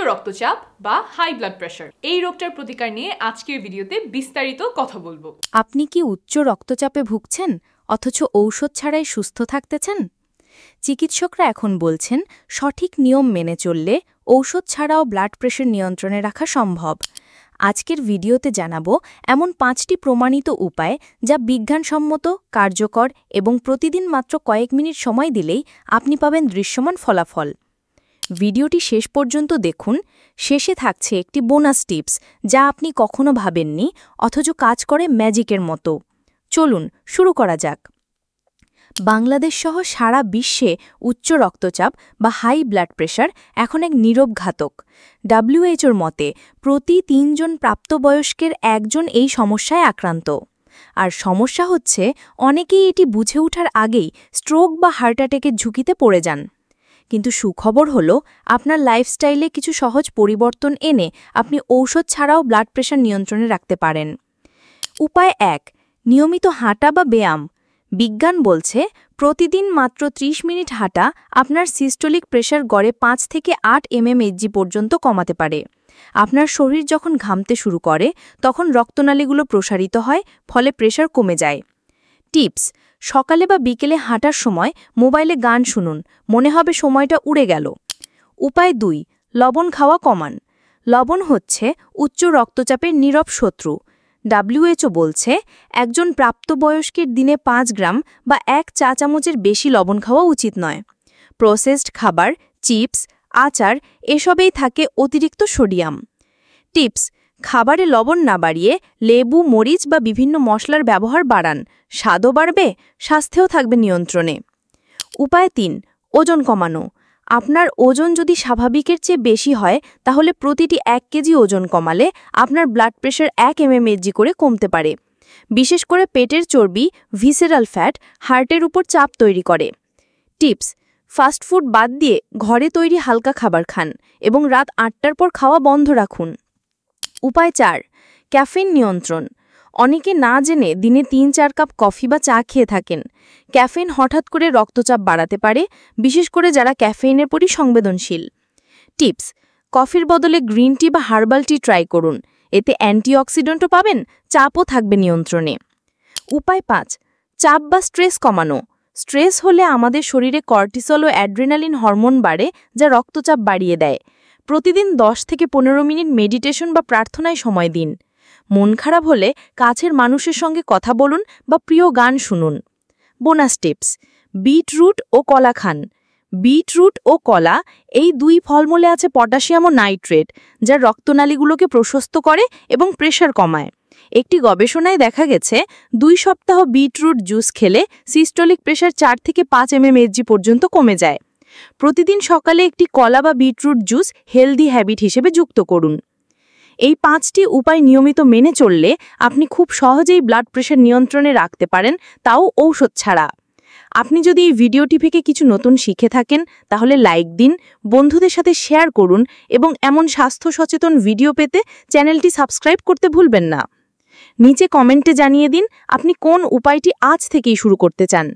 রক্তচাপ বা high blood pressure. এই রোগটার প্রতিকার নিয়ে আজকের ভিডিওতে বিস্তারিত কথা বলবো। আপনি কি উচ্চ রক্তচাপে ভুগছেন অথচ ঔষধ ছাড়াই সুস্থ থাকতেছেন? চিকিৎসকরা এখন বলছেন সঠিক নিয়ম মেনে চললে ঔষধ ছাড়াও ব্লাড প্রেশার নিয়ন্ত্রণে রাখা সম্ভব। আজকের ভিডিওতে জানাবো এমন 5টি প্রমাণিত উপায় যা বিজ্ঞানসম্মত, কার্যকর এবং প্রতিদিন মাত্র কয়েক মিনিট সময় দিলেই আপনি পাবেন দৃশ্যমান ফলাফল। ভিডিওটি শেষ পর্যন্ত দেখুন। শেষে থাকছে একটি বোনাস টিপস যা আপনি কখনো ভাবেননি অথচ কাজ করে ম্যাজিকের মতো। চলুন শুরু করা যাক। বাংলাদেশ সহ সারা বিশ্বে উচ্চ রক্তচাপ বা হাই ব্লাড প্রেশার এখন এক নীরব ঘাতক। WHO মতে প্রতি 3 জন প্রাপ্তবয়স্কের একজন এই সমস্যায় আক্রান্ত। আর সমস্যা হচ্ছে অনেকেই এটি বুঝে ওঠার আগেই স্ট্রোক বা হার্ট অ্যাটাকের ঝুঁকিতে পড়ে যান। কিন্তু সুখবর হল আপনার লাইফস্টাইলে কিছু সহজ পরিবর্তন এনে আপনি ঔষধ ছাড়াও ব্লাড প্রেশার নিয়ন্ত্রণে রাখতে পারেন। উপায় 1, নিয়মিত হাঁটা বা ব্যায়াম। বিজ্ঞান বলছে প্রতিদিন মাত্র 30 মিনিট হাঁটা আপনার সিস্টোলিক প্রেশার গড়ে 5 থেকে 8 mmHg পর্যন্ত কমাতে পারে। আপনার শরীর যখন ঘামতে শুরু করে তখন রক্তনালীগুলো প্রসারিত হয়, ফলে প্রেশার কমে যায়। টিপস: সকালে বা বিকেলে হাঁটার সময় মোবাইলে গান শুনুন, মনে হবে সময়টা উড়ে গেল। উপায় 2, লবণ খাওয়া কমান। লবণ হচ্ছে উচ্চ রক্তচাপের নীরব শত্রু। WHO বলছে একজন প্রাপ্তবয়স্কের দিনে 5 গ্রাম বা 1 চা চামচের বেশি লবণ খাওয়া উচিত নয়। প্রসেসড খাবার, চিপস, আচার এসবেই থাকে অতিরিক্ত সোডিয়াম। টিপস: খাবারে লবণ না বাড়িয়ে লেবু, মরিচ বা বিভিন্ন মশলার ব্যবহার বাড়ান। স্বাদও বাড়বে, স্বাস্থ্যও থাকবে নিয়ন্ত্রণে। উপায় 3, ওজন কমানো। আপনার ওজন যদি স্বাভাবিকের চেয়ে বেশি হয় তাহলে প্রতিটি 1 কেজি ওজন কমালে আপনার ব্লাড প্রেশার 1 mmHg করে কমতে পারে। বিশেষ করে পেটের চর্বি, ভিসেরাল ফ্যাট হার্টের উপর চাপ তৈরি করে। টিপস: ফাস্টফুড বাদ দিয়ে ঘরে তৈরি হালকা খাবার খান এবং রাত 8টার পর খাওয়া বন্ধ রাখুন। উপায় 4, ক্যাফেইন নিয়ন্ত্রণ। অনেকে না জেনে দিনে 3-4 কাপ কফি বা চা খেয়ে থাকেন। ক্যাফেইন হঠাৎ করে রক্তচাপ বাড়াতে পারে, বিশেষ করে যারা ক্যাফেইনের প্রতি সংবেদনশীল। টিপস: কফির বদলে গ্রিন টি বা হার্বাল টি ট্রাই করুন। এতে অ্যান্টিঅক্সিডেন্টও পাবেন, চাপও থাকবে নিয়ন্ত্রণে। উপায় 5, চাপ বা স্ট্রেস কমানো। স্ট্রেস হলে আমাদের শরীরে কর্টিসল ও অ্যাড্রেনালিন হরমোন বাড়ে, যা রক্তচাপ বাড়িয়ে দেয়। প্রতিদিন 10 থেকে 15 মিনিট মেডিটেশন বা প্রার্থনায় সময় দিন। মন খারাপ হলে কাছের মানুষের সঙ্গে কথা বলুন বা প্রিয় গান শুনুন। বোনাস টিপস: বিটরুট ও কলা খান। বিটরুট ও কলা এই 2 ফলমূলে আছে পটাশিয়াম ও নাইট্রেট, যা রক্তনালীগুলোকে প্রশস্ত করে এবং প্রেশার কমায়। একটি গবেষণায় দেখা গেছে 2 সপ্তাহ বিটরুট জুস খেলে সিস্টোলিক প্রেশার 4 থেকে 5 mmHg পর্যন্ত কমে যায়। প্রতিদিন সকালে একটি কলা বা বিটরুট জুস হেলদি হ্যাবিট হিসেবে যুক্ত করুন। এই 5টি উপায় নিয়মিত মেনে চললে আপনি খুব সহজেই ব্লাড প্রেশার নিয়ন্ত্রণে রাখতে পারেন, তাও ঔষধ ছাড়া। আপনি যদি এই ভিডিওটি থেকে কিছু নতুন শিখে থাকেন তাহলে লাইক দিন, বন্ধুদের সাথে শেয়ার করুন এবং এমন স্বাস্থ্য সচেতন ভিডিও পেতে চ্যানেলটি সাবস্ক্রাইব করতে ভুলবেন না। নিচে কমেন্টে জানিয়ে দিন আপনি কোন উপায়টি আজ থেকেই শুরু করতে চান।